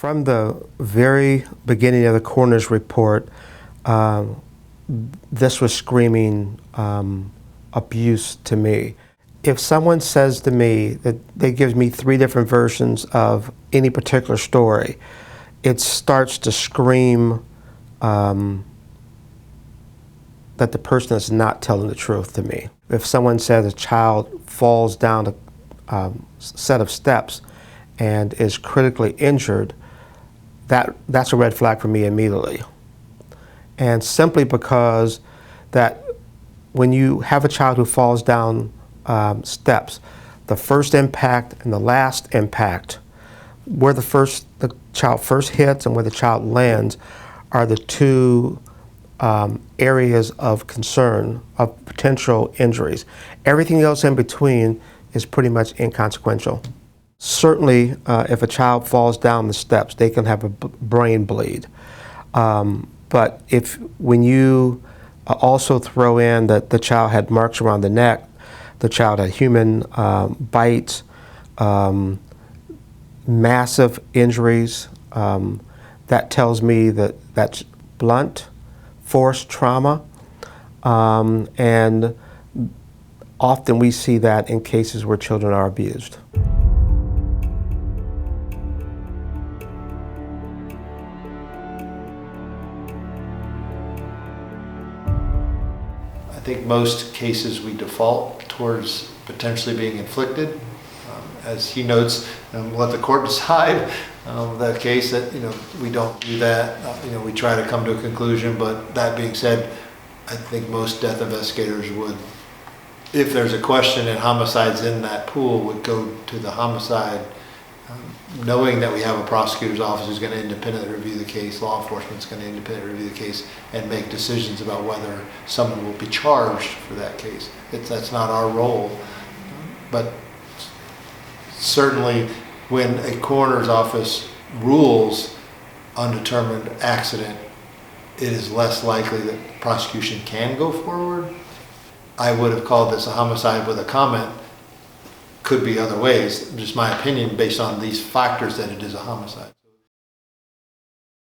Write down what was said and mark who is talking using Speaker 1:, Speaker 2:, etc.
Speaker 1: From the very beginning of the coroner's report, this was screaming abuse to me. If someone says to me that they give me three different versions of any particular story, it starts to scream that the person is not telling the truth to me. If someone says a child falls down a set of steps and is critically injured, that's a red flag for me immediately. And simply because that when you have a child who falls down steps, the first impact and the last impact, where the child first hits and where the child lands, are the two areas of concern, of potential injuries. Everything else in between is pretty much inconsequential. Certainly, if a child falls down the steps, they can have a brain bleed. But when you also throw in that the child had marks around the neck, the child had human bites, massive injuries, that tells me that that's blunt force trauma, and often we see that in cases where children are abused.
Speaker 2: I think most cases we default towards potentially being inflicted. As he notes, let the court decide that case. That we don't do that. We try to come to a conclusion. But that being said, I think most death investigators would, if there's a question and homicides in that pool, would go to the homicide, knowing that we have a prosecutor's office who's going to independently review the case, law enforcement's going to independently review the case, and make decisions about whether someone will be charged for that case. That's not our role. But certainly when a coroner's office rules undetermined accident, it is less likely that prosecution can go forward. I would have called this a homicide with a comment. Could be other ways, just my opinion based on these factors, that it is a homicide.